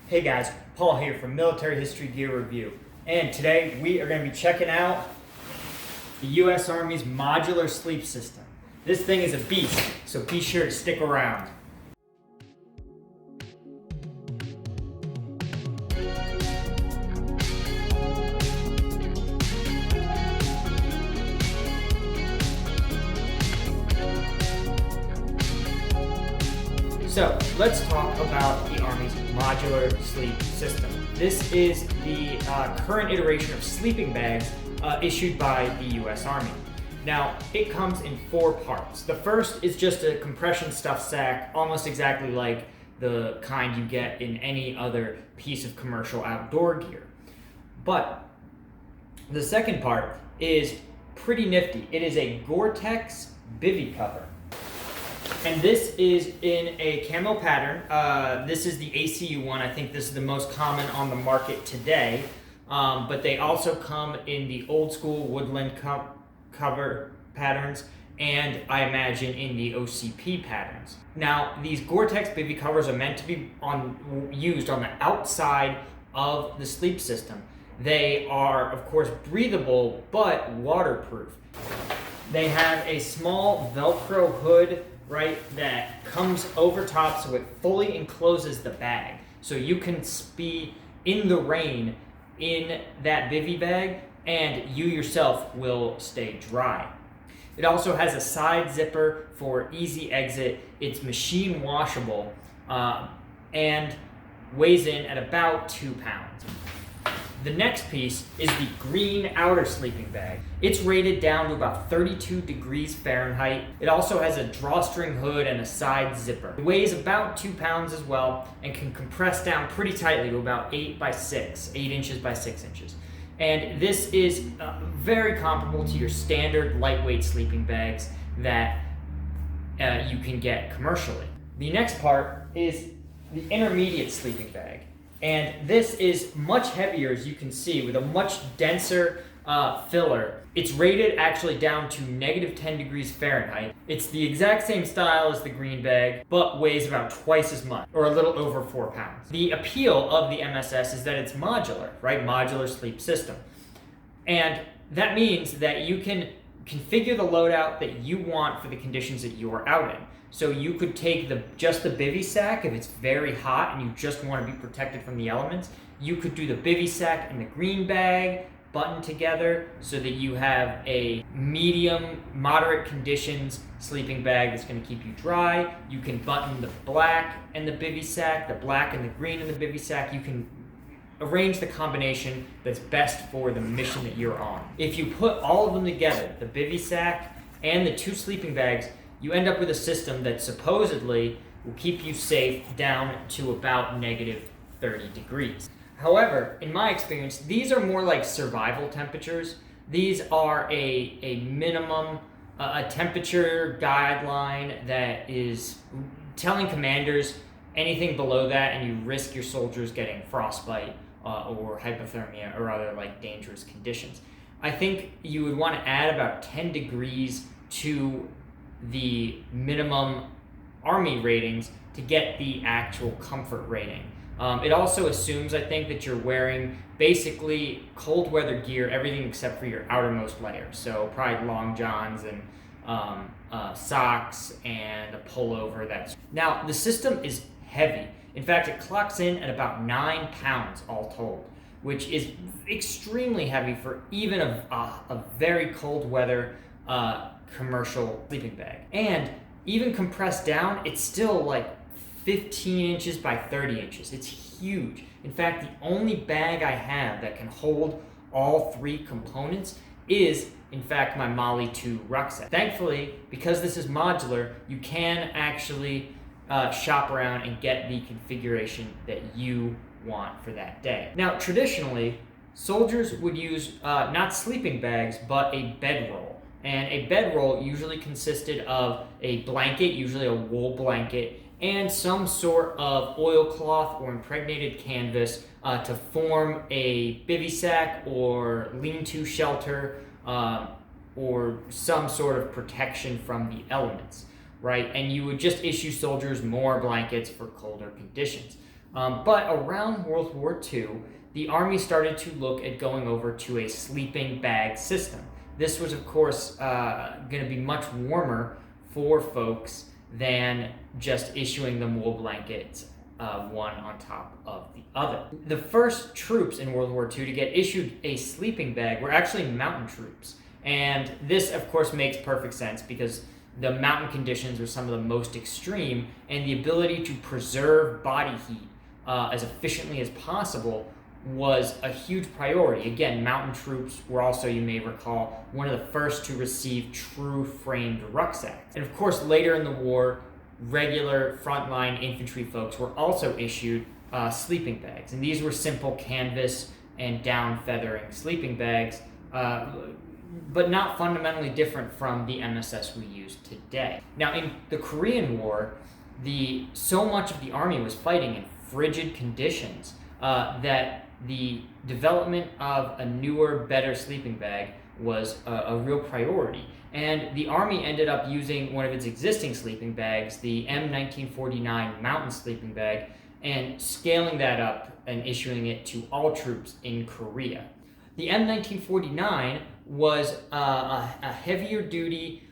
Hey guys, Paul here from Military History Gear Review, and today we are going to be checking out the U.S. Army's modular sleep system. This thing is a beast, so be sure to stick around. So let's talk about the Army's modular sleep system. This is the current iteration of sleeping bags issued by the U.S. Army. Now, it comes in 4 parts. The first is just a compression stuffed sack, almost exactly like the kind you get in any other piece of commercial outdoor gear. But the second part is pretty nifty. It is a Gore-Tex bivy cover. And this is in a camo pattern. This is the ACU one. I think this is the most common on the market today. But they also come in the old school woodland cover patterns, and I imagine in the OCP patterns. Now, these Gore-Tex bivy covers are meant to be used on the outside of the sleep system. They are, of course, breathable, but waterproof. They have a small Velcro hood, right, that comes over top, so it fully encloses the bag. So you can be in the rain in that bivy bag and you yourself will stay dry. It also has a side zipper for easy exit. It's machine washable and weighs in at about 2 pounds. The next piece is the green outer sleeping bag. It's rated down to about 32 degrees Fahrenheit. It also has a drawstring hood and a side zipper. It weighs about 2 pounds as well and can compress down pretty tightly to about 8 inches by 6 inches. And this is very comparable to your standard lightweight sleeping bags that you can get commercially. The next part is the intermediate sleeping bag. And this is much heavier, as you can see, with a much denser filler. It's rated actually down to -10 degrees Fahrenheit. It's the exact same style as the green bag, but weighs about twice as much, or a little over 4 pounds. The appeal of the MSS is that it's modular, right? Modular sleep system. And that means that you can configure the loadout that you want for the conditions that you're out in. So you could take just the bivy sack if it's very hot and you just want to be protected from the elements. You could do the bivy sack and the green bag buttoned together so that you have a medium, moderate conditions sleeping bag that's going to keep you dry. You can button the black and the bivy sack, the black and the green and the bivy sack. You can arrange the combination that's best for the mission that you're on. If you put all of them together, the bivy sack and the 2 sleeping bags, you end up with a system that supposedly will keep you safe down to about -30 degrees. However, in my experience, these are more like survival temperatures. These are a minimum, a temperature guideline that is telling commanders anything below that and you risk your soldiers getting frostbite or hypothermia or other like dangerous conditions. I think you would want to add about 10 degrees to the minimum Army ratings to get the actual comfort rating. It also assumes, I think, that you're wearing basically cold weather gear, everything except for your outermost layer. So probably long johns and socks and a pullover. Now, the system is heavy. In fact, it clocks in at about 9 pounds all told, which is extremely heavy for even a very cold weather commercial sleeping bag. And even compressed down, it's still like 15 inches by 30 inches. It's huge. In fact, the only bag I have that can hold all 3 components is, in fact, my Molly 2 rucksack. Thankfully, because this is modular, you can actually shop around and get the configuration that you want for that day. Now, traditionally, soldiers would use not sleeping bags, but a bedroll. And a bedroll usually consisted of a blanket, usually a wool blanket, and some sort of oilcloth or impregnated canvas to form a bivy sack or lean-to shelter or some sort of protection from the elements, right? And you would just issue soldiers more blankets for colder conditions. But around World War II, the Army started to look at going over to a sleeping bag system. This was, of course, going to be much warmer for folks than just issuing them wool blankets, one on top of the other. The first troops in World War II to get issued a sleeping bag were actually mountain troops. And this, of course, makes perfect sense because the mountain conditions were some of the most extreme, and the ability to preserve body heat as efficiently as possible was a huge priority. Again, mountain troops were also, you may recall, one of the first to receive true framed rucksacks. And of course, later in the war, regular frontline infantry folks were also issued sleeping bags. And these were simple canvas and down feathering sleeping bags, but not fundamentally different from the MSS we use today. Now, in the Korean War, so much of the Army was fighting in frigid conditions that the development of a newer, better sleeping bag was a real priority. And the Army ended up using one of its existing sleeping bags, the M1949 Mountain Sleeping Bag, and scaling that up and issuing it to all troops in Korea. The M1949 was a heavier duty,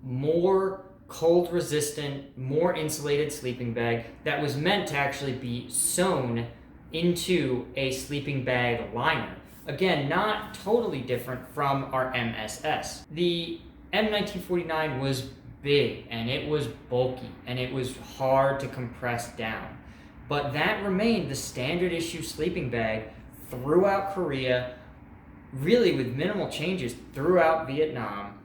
more cold resistant, more insulated sleeping bag that was meant to actually be sewn into a sleeping bag liner. Again, not totally different from our MSS. The M1949 was big and it was bulky and it was hard to compress down. But that remained the standard issue sleeping bag throughout Korea, really with minimal changes throughout Vietnam,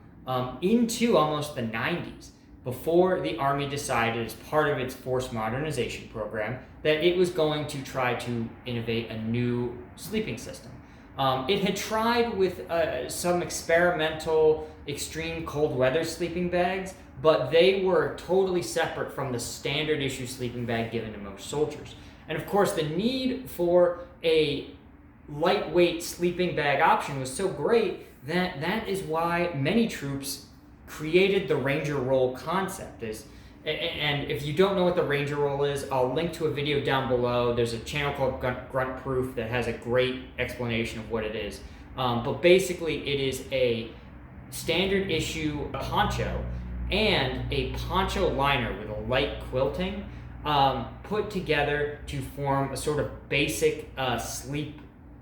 into almost the 90s, before the Army decided, as part of its force modernization program, that it was going to try to innovate a new sleeping system. It had tried with some experimental extreme cold weather sleeping bags, but they were totally separate from the standard issue sleeping bag given to most soldiers. And of course, the need for a lightweight sleeping bag option was so great that is why many troops created the Ranger roll concept. And if you don't know what the Ranger roll is, I'll link to a video down below. There's a channel called Grunt Proof that has a great explanation of what it is. But basically, it is a standard issue poncho and a poncho liner with a light quilting put together to form a sort of basic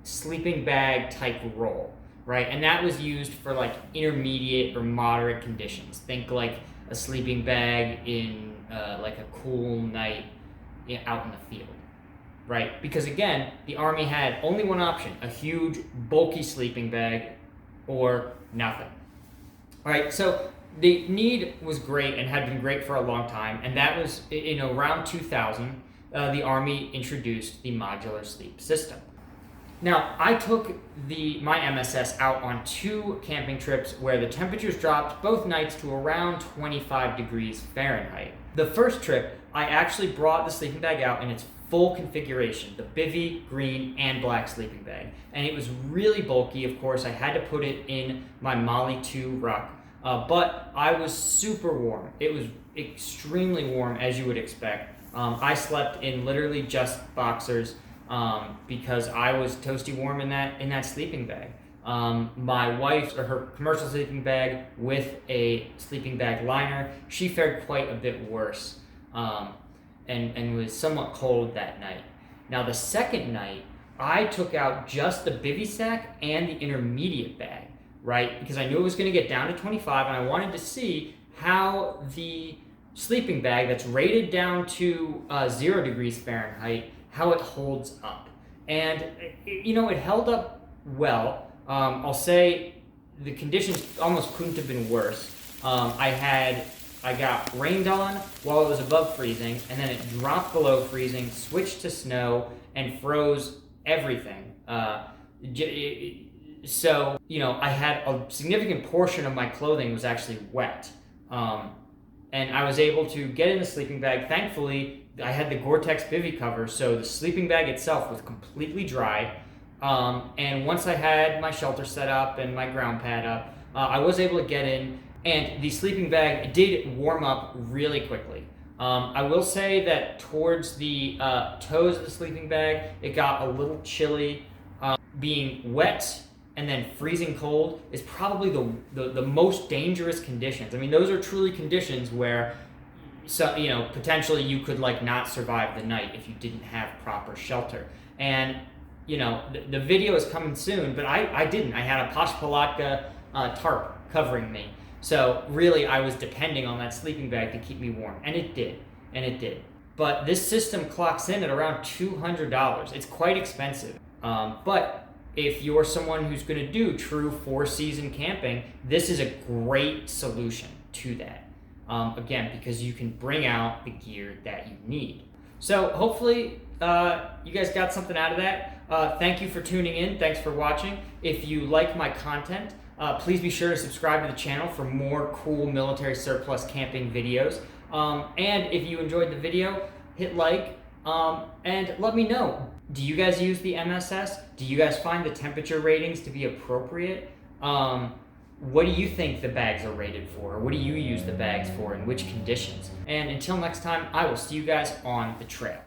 sleeping bag type roll, right? And that was used for like intermediate or moderate conditions. Think like a sleeping bag in like a cool night out in the field, right? Because again, the Army had only one option: a huge, bulky sleeping bag or nothing. All right, so the need was great and had been great for a long time, and that was around 2000. The Army introduced the modular sleep system. Now, I took my MSS out on 2 camping trips where the temperatures dropped both nights to around 25 degrees Fahrenheit. The first trip, I actually brought the sleeping bag out in its full configuration, the bivy, green, and black sleeping bag. And it was really bulky, of course. I had to put it in my Molly 2 ruck, but I was super warm. It was extremely warm, as you would expect. I slept in literally just boxers, because I was toasty warm in that sleeping bag. My wife, or her commercial sleeping bag with a sleeping bag liner, she fared quite a bit worse, and was somewhat cold that night. Now the second night, I took out just the bivy sack and the intermediate bag, right? Because I knew it was going to get down to 25, and I wanted to see how the sleeping bag that's rated down to 0 degrees Fahrenheit, how it holds up. And it held up well. I'll say the conditions almost couldn't have been worse. I got rained on while it was above freezing, and then it dropped below freezing, switched to snow, and froze everything. So I had a significant portion of my clothing was actually wet. And I was able to get in the sleeping bag. Thankfully, I had the Gore-Tex bivy cover, so the sleeping bag itself was completely dry. And once I had my shelter set up and my ground pad up, I was able to get in, and the sleeping bag did warm up really quickly. I will say that towards the toes of the sleeping bag, it got a little chilly. Being wet and then freezing cold is probably the most dangerous conditions. I mean, those are truly conditions where, so, you know, potentially you could like not survive the night if you didn't have proper shelter. And, you know, the video is coming soon, but I didn't. I had a Pashpalatka tarp covering me. So really, I was depending on that sleeping bag to keep me warm, and it did. But this system clocks in at around $200. It's quite expensive. But if you're someone who's going to do true 4-season camping, this is a great solution to that. Again, because you can bring out the gear that you need. So hopefully you guys got something out of that. Thank you for tuning in. Thanks for watching. If you like my content, please be sure to subscribe to the channel for more cool military surplus camping videos. And if you enjoyed the video, hit like and let me know. Do you guys use the MSS? Do you guys find the temperature ratings to be appropriate? What do you think the bags are rated for? Or what do you use the bags for, in which conditions? And until next time, I will see you guys on the trail.